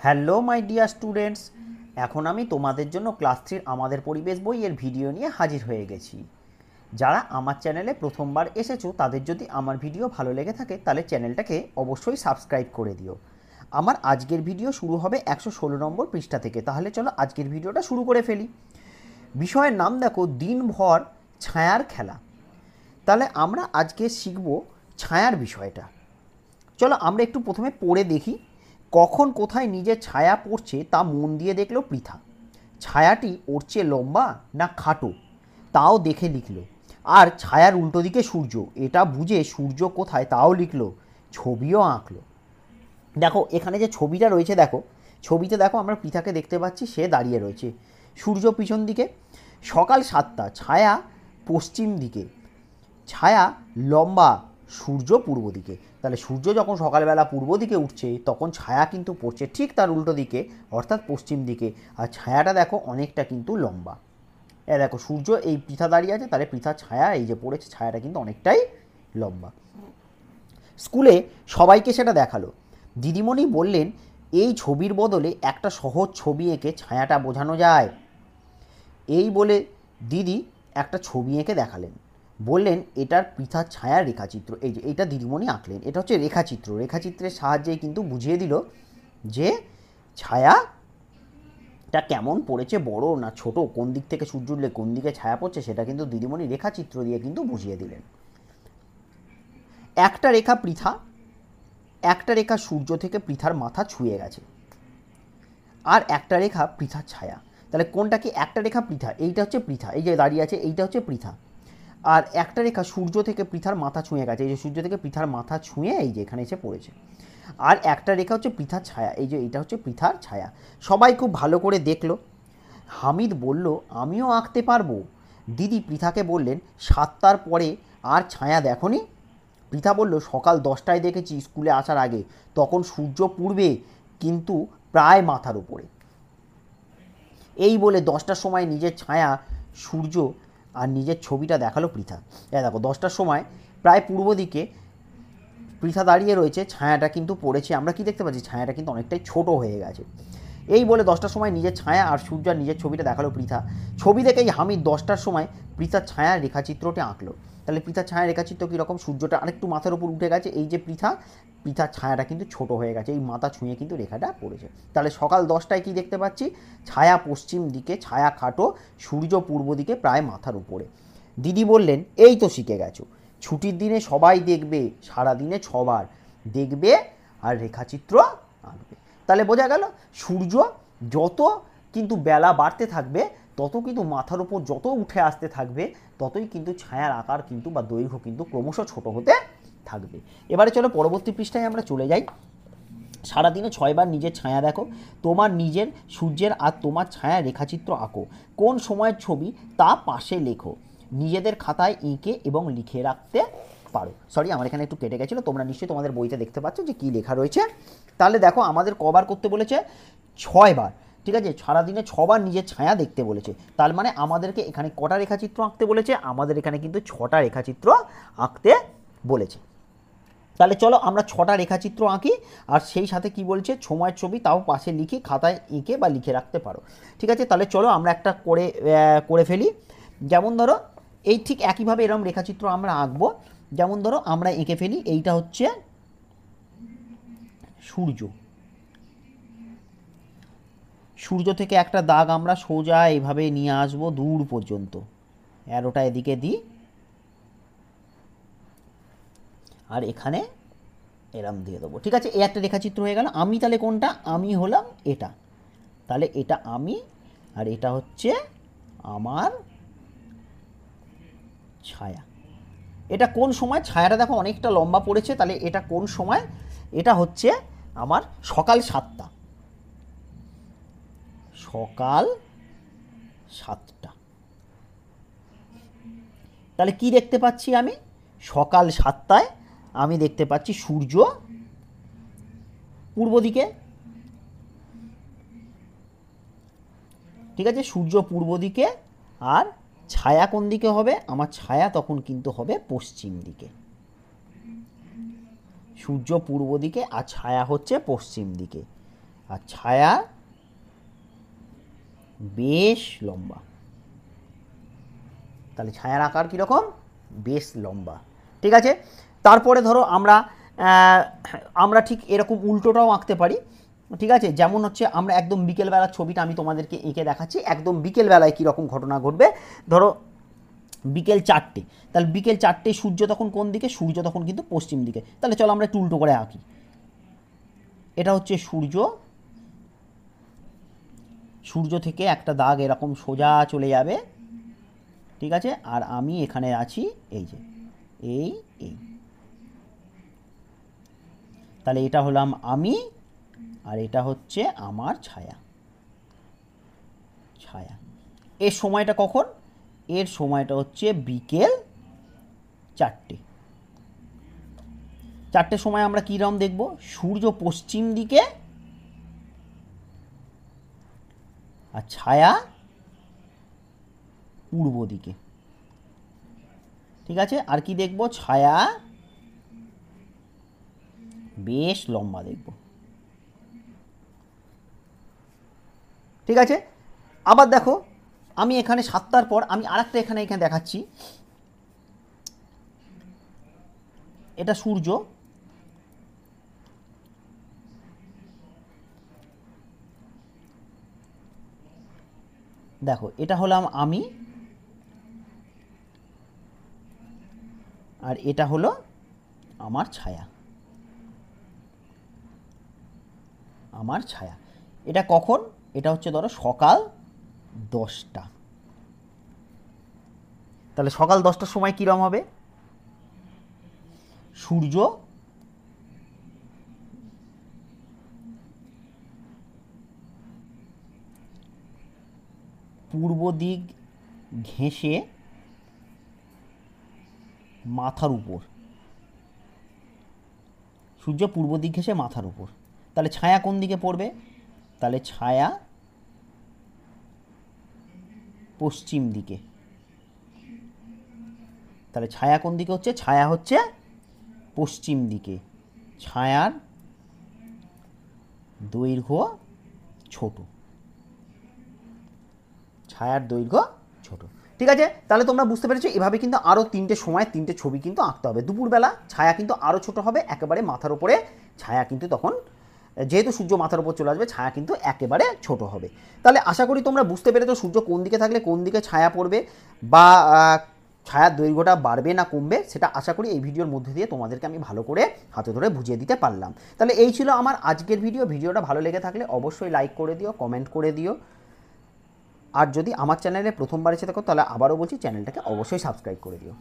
Hello my dear students, এখন আমি তোমাদের জন্য ক্লাস 3 আমাদের পরিবেশ বইয়ের ভিডিও নিয়ে হাজির হয়ে গেছি। যারা আমার চ্যানেলে প্রথমবার এসেছো তাদের যদি আমার ভিডিও ভালো লেগে থাকে তাহলে চ্যানেলটাকে অবশ্যই সাবস্ক্রাইব করে দিও। আমার আজকের ভিডিও শুরু হবে 116 নম্বর পৃষ্ঠা থেকে। তাহলে চলো আজকের ভিডিওটা শুরু করে ফেলি। বিষয়ের নাম দেখো দিনভর ছায়ার খেলা। তাহলে আমরা আজকে শিখব ছায়ার বিষয়টা। চলো আমরা একটু প্রথমে পড়ে দেখি। কখন কোথায় নিজের ছায়া পড়ছে তা মন দিয়ে দেখল পৃথা। ছায়াটি ওর চেয়ে লম্বা না খাটো তাও দেখে লিখল। আর ছায়ার উল্টো দিকে সূর্য, এটা বুঝে সূর্য কোথায় তাও লিখল, ছবিও আঁকলো। দেখো এখানে যে ছবিটা রয়েছে, দেখো ছবিতে দেখো আমরা পৃথাকে দেখতে পাচ্ছি, সে দাঁড়িয়ে রয়েছে, সূর্য পিছন দিকে। সকাল 7টা, ছায়া পশ্চিম দিকে, ছায়া লম্বা, সূর্য পূর্ব দিকে। তাহলে সূর্য যখন সকালবেলা পূর্ব দিকে উঠছে তখন ছায়া কিন্তু পড়ছে ঠিক তার উল্টো দিকে, অর্থাৎ পশ্চিম দিকে। আর ছায়াটা দেখো অনেকটা কিন্তু লম্বা। দেখো সূর্য এই পৃথা দাঁড়িয়ে আছে, তাহলে পৃথার ছায়া এই যে পড়েছে, ছায়াটা কিন্তু অনেকটাই লম্বা। স্কুলে সবাইকে সেটা দেখালো। দিদিমণি বললেন, এই ছবির বদলে একটা সহজ ছবি এঁকে ছায়াটা বোঝানো যায়। এই বলে দিদি একটা ছবি এঁকে দেখালেন। বললেন, এটার পৃথার ছায়ার রেখাচিত্র। এই যে এইটা দিদিমণি আঁকলেন, এটা হচ্ছে রেখাচিত্র। রেখাচিত্রের সাহায্যে কিন্তু বুঝিয়ে দিল যে ছায়াটা কেমন পড়েছে, বড় না ছোট, কোন দিক থেকে সূর্য উঠলে কোন দিকে ছায়া পড়ছে, সেটা কিন্তু দিদিমণি রেখাচিত্র দিয়ে কিন্তু বুঝিয়ে দিলেন। একটা রেখা পৃথা, একটা রেখা সূর্য থেকে পৃথার মাথা ছুঁয়ে গেছে, আর একটা রেখা পৃথার ছায়া। তাহলে কোনটা কি? একটা রেখা পৃথা, এইটা হচ্ছে পৃথা, এই যে দাঁড়িয়ে আছে এইটা হচ্ছে পৃথা। আর একটা রেখা সূর্য থেকে পৃথার মাথা ছুঁয়ে গেছে, এই যে সূর্য থেকে পৃথার মাথা ছুঁয়ে এই যে এখানে এসে পড়েছে। আর একটা রেখা হচ্ছে পৃথার ছায়া, এই যে এইটা হচ্ছে পৃথার ছায়া। সবাই খুব ভালো করে দেখলো। হামিদ বলল, আমিও আঁকতে পারবো। দিদি পৃথাকে বললেন, 7টার পরে আর ছায়া দেখোনি? পৃথা বলল, সকাল 10টায় দেখেছি স্কুলে আসার আগে, তখন সূর্য পূর্বে কিন্তু প্রায় মাথার উপরে। এই বলে 10টার সময় নিজের ছায়া, সূর্য আর নিজের ছবিটা দেখালো পৃথা। দেখো 10টার সময় প্রায় পূর্ব দিকে পৃথা দাঁড়িয়ে রয়েছে, ছায়াটা কিন্তু পড়েছে, আমরা কি দেখতে পাচ্ছি, ছায়াটা কিন্তু অনেকটাই ছোট হয়ে গেছে। এই বলে 10টার সময় নিজের ছায়া আর সূর্য আর নিজের ছবিটা দেখালো পৃথা। ছবি দেখেই হামিদ 10টার সময় পৃথার ছায়ার রেখাচিত্রটি আঁকলো। তাহলে পৃথার ছায়ার রেখাচিত্র কীরকম? সূর্যটা আরেকটু মাথার উপর উঠে গেছে, এই যে পৃথার ছায়াটা কিন্তু ছোট হয়ে গেছে, এই মাথা ছুঁয়ে কিন্তু রেখাটা পড়েছে। তাহলে সকাল 10টায় কি দেখতে পাচ্ছি? ছায়া পশ্চিম দিকে, ছায়া খাটো, সূর্য পূর্ব দিকে প্রায় মাথার উপরে। দিদি বললেন, এই তো শিখে গেছো, ছুটির দিনে সবাই দেখবে, সারাদিনে 6বার দেখবে আর রেখাচিত্র আঁকবে। তাহলে বোঝা গেল সূর্য যত কিন্তু বেলা বাড়তে থাকবে তত কিন্তু মাথার উপর যত উঠে আসতে থাকবে ততই কিন্তু ছায়ার আকার কিন্তু বা দৈর্ঘ্য কিন্তু ক্রমশ ছোট হতে থাকবে। এবারে চলো পরবর্তী পৃষ্ঠায় আমরা চলে যাই। সারাদিনে 6বার নিজের ছায়া দেখো, তোমার নিজের সূর্যের আর তোমার ছায়া রেখাচিত্র আঁকো, কোন সময়ের ছবি তা পাশে লেখো, নিজেদের খাতায় এঁকে এবং লিখে রাখতে পারো। সরি, আমার এখানে একটু কেটে গেছিলো, তোমরা নিশ্চয়ই তোমাদের বইতে দেখতে পাচ্ছ যে কী লেখা রয়েছে। তাহলে দেখো আমাদের কবার করতে বলেছে? 6বার। ঠিক আছে, সারাদিনে 6বার নিজের ছায়া দেখতে বলেছে। তার মানে আমাদেরকে এখানে কটা রেখাচিত্র আঁকতে বলেছে? আমাদের এখানে কিন্তু 6টা রেখাচিত্র আঁকতে বলেছে। তাহলে চলো আমরা 6টা রেখাচিত্র আঁকি, আর সেই সাথে কি বলছে, সময়ের ছবি তাও পাশে লিখি, খাতায় এঁকে বা লিখে রাখতে পারো। ঠিক আছে, তাহলে চলো আমরা একটা করে ফেলি। যেমন ধরো এই ঠিক একইভাবে এরকম রেখাচিত্র আমরা আঁকবো। যেমন ধরো আমরা এঁকে ফেলি, এইটা হচ্ছে সূর্য, সূর্য থেকে একটা দাগ আমরা সোজা এইভাবে নিয়ে আসবো দূর পর্যন্ত, অ্যারোটা এদিকে দিই, আর এখানে এরম দিয়ে দেবো। ঠিক আছে, এই একটা রেখাচিত্র হয়ে গেল। আমি তাহলে কোনটা? আমি হলাম এটা, তাহলে এটা আমি, আর এটা হচ্ছে আমার ছায়া। এটা কোন সময়? ছায়াটা দেখো অনেকটা লম্বা পড়েছে, তাহলে এটা কোন সময়? এটা হচ্ছে আমার সকাল 7টা, সকাল 7টা। তাহলে কি দেখতে পাচ্ছি আমি? সকাল 7টায় আমি দেখতে পাচ্ছি সূর্য পূর্ব দিকে। ঠিক আছে, সূর্য পূর্ব দিকে, আর ছায়া কোন দিকে হবে? আমার ছায়া তখন কিন্তু হবে পশ্চিম দিকে। সূর্য পূর্ব দিকে আর ছায়া হচ্ছে পশ্চিম দিকে। আর ছায়া বেশ লম্বা। তাহলে ছায়ার আকার কীরকম? বেশ লম্বা। ঠিক আছে, তারপরে ধরো আমরা ঠিক এরকম উল্টোটাও আঁকতে পারি। ঠিক আছে, যেমন হচ্ছে আমরা একদম বিকেলবেলার ছবিটা আমি তোমাদেরকে এঁকে দেখাচ্ছি। একদম বিকেলবেলায় কীরকম ঘটনা ঘটবে, ধরো বিকেল 4টে, তাহলে বিকেল 4টে সূর্য তখন কোন দিকে? সূর্য তখন কিন্তু পশ্চিম দিকে। তাহলে চলো আমরা একটু উল্টো করে আঁকি। এটা হচ্ছে সূর্য, সূর্য থেকে একটা দাগ এরকম সোজা চলে যাবে। ঠিক আছে, আর আমি এখানে আছি এই যে এই এই, তাহলে এটা হলাম আমি, আর এটা হচ্ছে আমার ছায়া। ছায়া এর সময়টা কখন? এর সময়টা হচ্ছে বিকেল 4টে। 4টের সময় আমরা কীরকম দেখব? সূর্য পশ্চিম দিকে আর ছায়া পূর্ব দিকে। ঠিক আছে, আর কি দেখব? ছায়া বেশ লম্বা দেখব। ঠিক আছে, আবার দেখো আমি এখানে 7টার পর আমি আরেকটা এখানে দেখাচ্ছি। এটা সূর্য, দেখো এটা হলাম আমি, আর এটা হলো আমার ছায়া। আমার ছায়া এটা কখন? এটা হচ্ছে ধরো সকাল 10টা। তাহলে সকাল 10টার সময় কীরকম হবে? সূর্য পূর্ব দিক ঘেঁষে মাথার উপর, সূর্য পূর্ব দিক ঘেঁষে মাথার উপর। তাহলে ছায়া কোন দিকে পড়বে? তাহলে ছায়া পশ্চিম দিকে। তাহলে ছায়া কোন দিকে হচ্ছে? ছায়া হচ্ছে পশ্চিম দিকে। ছায়ার দৈর্ঘ্য ছোট। ছায়ার দৈর্ঘ্য ছোট। ঠিক আছে, তাহলে তোমরা বুঝতে পেরেছো এভাবে কিন্তু আরও 3টে সময় 3টে ছবি কিন্তু আঁকতে হবে। দুপুরবেলা ছায়া কিন্তু আরও ছোট হবে, একেবারে মাথার উপরে ছায়া কিন্তু তখন, যেহেতু সূর্য মাথার উপর চলে আসবে, ছায়া কিন্তু একেবারে ছোট হবে। তাহলে আশা করি তোমরা বুঝতে পেরেছো সূর্য কোন দিকে থাকলে কোন দিকে ছায়া পড়বে, বা ছায়ার দৈর্ঘ্যটা বাড়বে না কমবে, সেটা আশা করি এই ভিডিওর মধ্যে দিয়ে তোমাদেরকে আমি ভালো করে হাতে ধরে বুঝিয়ে দিতে পারলাম। তাহলে এই ছিল আমার আজকের ভিডিও। ভিডিওটা ভালো লেগে থাকলে অবশ্যই লাইক করে দিও, কমেন্ট করে দিও, আর যদি আমার চ্যানেলে প্রথমবার এসে থাকো তাহলে আবারও বলছি চ্যানেলটাকে অবশ্যই সাবস্ক্রাইব করে দিও।